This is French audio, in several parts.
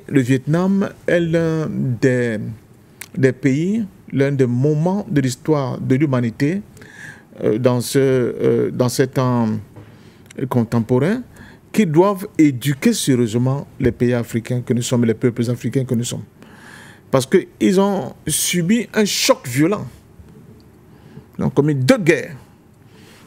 Le Vietnam est l'un des pays, l'un des moments de l'histoire de l'humanité dans ces temps contemporains qui doivent éduquer sérieusement les pays africains que nous sommes, les peuples africains que nous sommes. Parce qu'ils ont subi un choc violent. Ils ont commis deux guerres.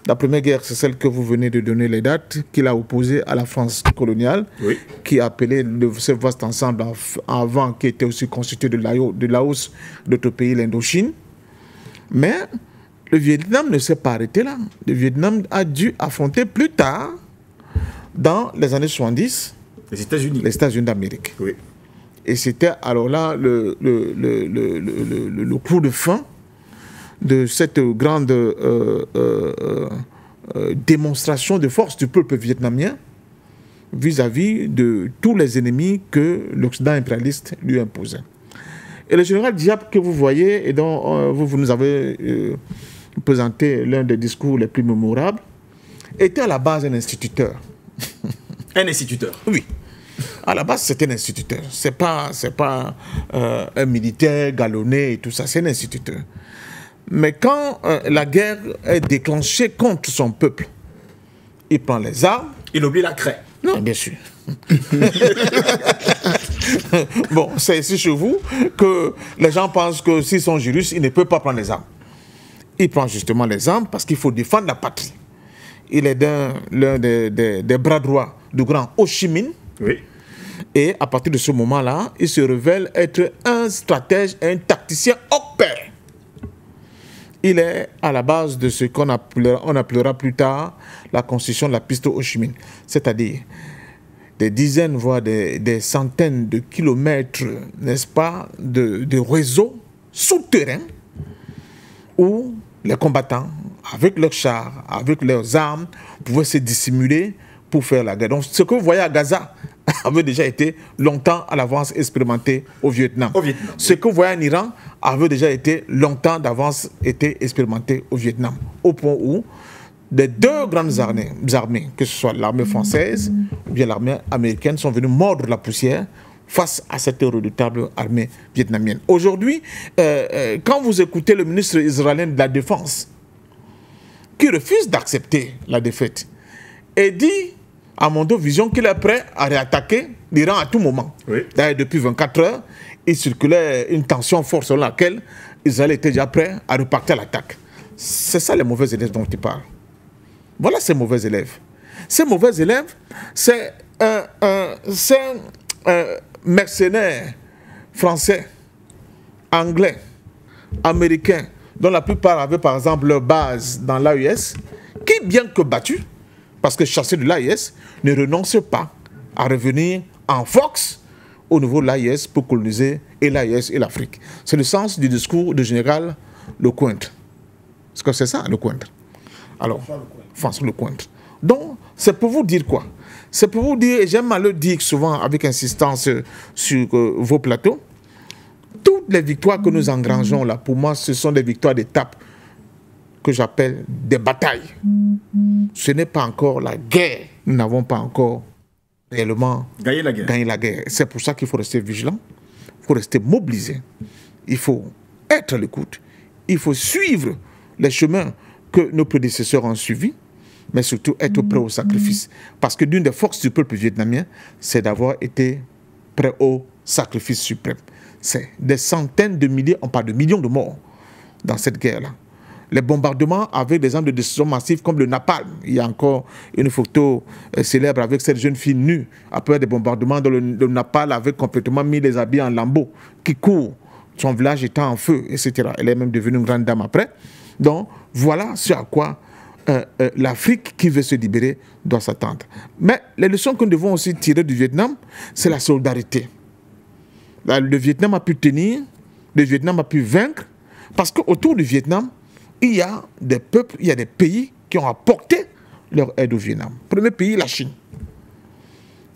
La première guerre, c'est celle que vous venez de donner les dates, qu'il a opposée à la France coloniale, oui, qui appelait ce vaste ensemble avant, qui était aussi constitué de Laos, d'autres pays, l'Indochine. Mais le Vietnam ne s'est pas arrêté là. Le Vietnam a dû affronter plus tard, dans les années 70, les États-Unis. Les États-Unis d'Amérique. Oui. Et c'était alors là le coup de fin de cette grande démonstration de force du peuple vietnamien vis-à-vis de tous les ennemis que l'Occident impérialiste lui imposait. Et le général Diab que vous voyez et dont vous nous avez présenté l'un des discours les plus mémorables était à la base un instituteur. Un instituteur? Oui. À la base, c'était un instituteur. C'est pas un militaire galonné et tout ça, c'est un instituteur. Mais quand la guerre est déclenchée contre son peuple, il prend les armes. Il oublie la craie. Non, bien sûr. Bon, c'est ici chez vous que les gens pensent que s'ils sont juristes, ils ne peuvent pas prendre les armes. Il prend justement les armes parce qu'il faut défendre la patrie. Il est l'un des bras droits du grand Ho Chi Minh. Oui. Et à partir de ce moment-là, il se révèle être un stratège et un tacticien hors pair. Il est à la base de ce qu'on appellera plus tard la construction de la piste Ho Chi Minh. C'est-à-dire des dizaines, voire des centaines de kilomètres, n'est-ce pas, de réseaux souterrains où les combattants, avec leurs chars, avec leurs armes, pouvaient se dissimuler pour faire la guerre. Donc ce que vous voyez à Gaza avait déjà été longtemps à l'avance expérimenté au Vietnam. Ce que vous voyez en Iran avait déjà été longtemps d'avance expérimenté au Vietnam. Au point où les deux grandes armées, que ce soit l'armée française ou bien l'armée américaine, sont venues mordre la poussière face à cette redoutable armée vietnamienne. Aujourd'hui, quand vous écoutez le ministre israélien de la Défense, qui refuse d'accepter la défaite, et dit à Mondovision qu'il est prêt à réattaquer l'Iran à tout moment. Oui. D'ailleurs, depuis 24 heures, il circulait une tension forte selon laquelle Israël était déjà prêt à repartir à l'attaque. C'est ça les mauvais élèves dont il parle. Voilà ces mauvais élèves. Ces mauvais élèves, c'est un mercenaire français, anglais, américain, dont la plupart avaient par exemple leur base dans l'AES, qui, bien que battus, parce que chassés de l'AIS, ne renoncent pas à revenir en force au niveau de l'AIS pour coloniser et l'AIS et l'Afrique. C'est le sens du discours du général Lecointre. Est-ce que c'est ça, Lecointre? Alors, François Lecointre. Donc, c'est pour vous dire quoi? C'est pour vous dire, et j'aime à le dire souvent avec insistance sur vos plateaux, toutes les victoires que nous engrangeons là, pour moi, ce sont des victoires d'étape que j'appelle des batailles. Ce n'est pas encore la guerre. Nous n'avons pas encore réellement gagné la guerre. C'est pour ça qu'il faut rester vigilant, il faut rester mobilisé, il faut être à l'écoute, il faut suivre les chemins que nos prédécesseurs ont suivis, mais surtout être prêt au sacrifice. Parce que l'une des forces du peuple vietnamien, c'est d'avoir été prêt au sacrifice suprême. C'est des centaines de milliers, on parle de millions de morts dans cette guerre-là. Les bombardements avec des armes de destruction massive comme le napalm. Il y a encore une photo célèbre avec cette jeune fille nue après des bombardements dont le napalm avait complètement mis les habits en lambeaux, qui court, son village étant en feu, etc. Elle est même devenue une grande dame après. Donc voilà ce à quoi l'Afrique qui veut se libérer doit s'attendre. Mais les leçons que nous devons aussi tirer du Vietnam, c'est la solidarité. Le Vietnam a pu tenir, le Vietnam a pu vaincre, parce qu'autour du Vietnam, il y a des peuples, il y a des pays qui ont apporté leur aide au Vietnam. Premier pays, la Chine.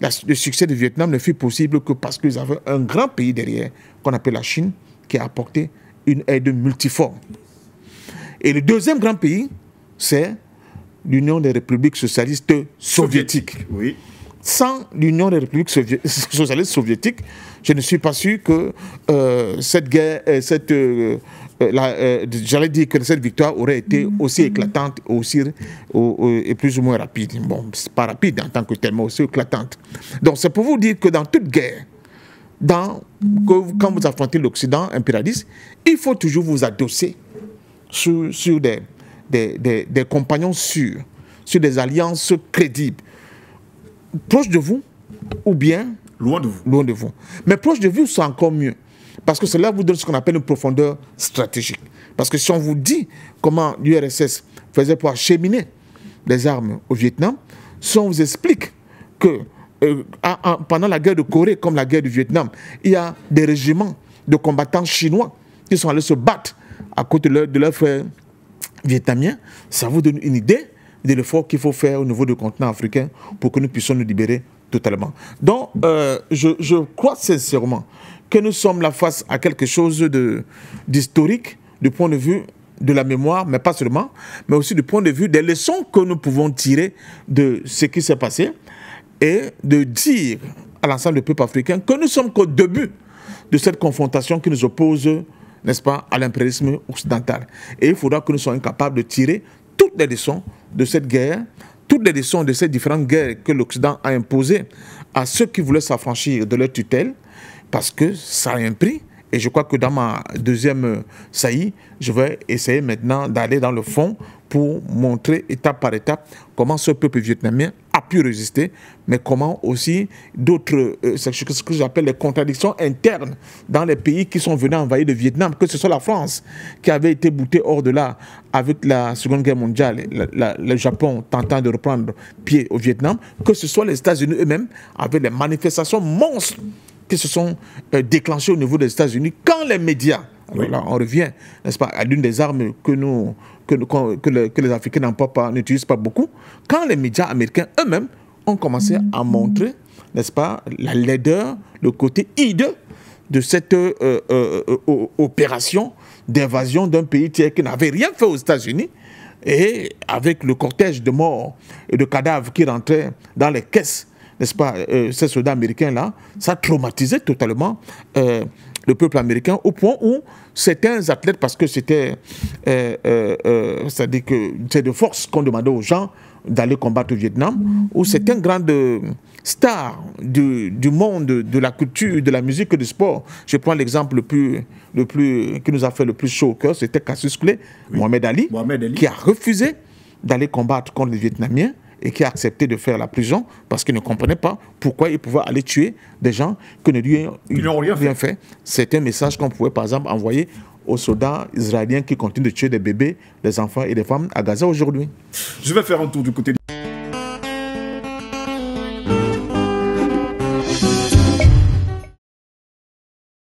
Le succès du Vietnam ne fut possible que parce qu'ils avaient un grand pays derrière, qu'on appelle la Chine, qui a apporté une aide multiforme. Et le deuxième grand pays, c'est l'Union des républiques socialistes soviétiques. Oui. Sans l'Union des républiques socialistes soviétiques, je ne suis pas sûr que cette guerre, j'allais dire que cette victoire aurait été aussi éclatante et plus ou moins rapide. Bon, c'est pas rapide en tant que tel, mais aussi éclatante. Donc c'est pour vous dire que dans toute guerre, quand vous affrontez l'Occident impérialiste, il faut toujours vous adosser sur des compagnons sûrs, sur des alliances crédibles, proches de vous ou bien loin de vous. Loin de vous. Mais proche de vous, c'est encore mieux. Parce que cela vous donne ce qu'on appelle une profondeur stratégique. Parce que si on vous dit comment l'URSS faisait pour acheminer des armes au Vietnam, si on vous explique que pendant la guerre de Corée, comme la guerre du Vietnam, il y a des régiments de combattants chinois qui sont allés se battre à côté de leurs frères vietnamiens, ça vous donne une idée de l'effort qu'il faut faire au niveau du continent africain pour que nous puissions nous libérer totalement. Donc, je crois sincèrement que nous sommes là face à quelque chose d'historique du point de vue de la mémoire, mais pas seulement, mais aussi du point de vue des leçons que nous pouvons tirer de ce qui s'est passé et de dire à l'ensemble des peuples africains que nous sommes qu'au début de cette confrontation qui nous oppose, n'est-ce pas, à l'impérialisme occidental. Et il faudra que nous soyons capables de tirer toutes les leçons de cette guerre, toutes les leçons de ces différentes guerres que l'Occident a imposées à ceux qui voulaient s'affranchir de leur tutelle, parce que ça a un prix. Et je crois que dans ma deuxième saillie, je vais essayer maintenant d'aller dans le fond pour montrer étape par étape comment ce peuple vietnamien a pu résister, mais comment aussi d'autres, ce que j'appelle les contradictions internes dans les pays qui sont venus envahir le Vietnam, que ce soit la France qui avait été boutée hors de là avec la Seconde Guerre mondiale, le Japon tentant de reprendre pied au Vietnam, que ce soit les États-Unis eux-mêmes avec les manifestations monstres qui se sont déclenchées au niveau des États-Unis quand les médias, alors là on revient, n'est-ce pas, à l'une des armes que les Africains n'utilisent pas beaucoup, quand les médias américains eux-mêmes ont commencé à montrer, n'est-ce pas, la laideur, le côté hideux de cette opération d'invasion d'un pays tiers qui n'avait rien fait aux États-Unis, et avec le cortège de morts et de cadavres qui rentraient dans les caisses, n'est-ce pas, ces soldats américains-là, ça traumatisait totalement le peuple américain au point où certains athlètes, parce que c'était, c'est-à-dire que c'est de force qu'on demandait aux gens d'aller combattre au Vietnam, où certaines grandes stars du monde, de la culture, de la musique et du sport, je prends l'exemple qui nous a fait le plus chaud au cœur, c'était Cassius Clay, Mohamed Ali, qui a refusé d'aller combattre contre les Vietnamiens, et qui a accepté de faire la prison parce qu'il ne comprenait pas pourquoi il pouvait aller tuer des gens qui ne lui ont rien fait. C'est un message qu'on pouvait par exemple envoyer aux soldats israéliens qui continuent de tuer des bébés, des enfants et des femmes à Gaza aujourd'hui. Je vais faire un tour du côté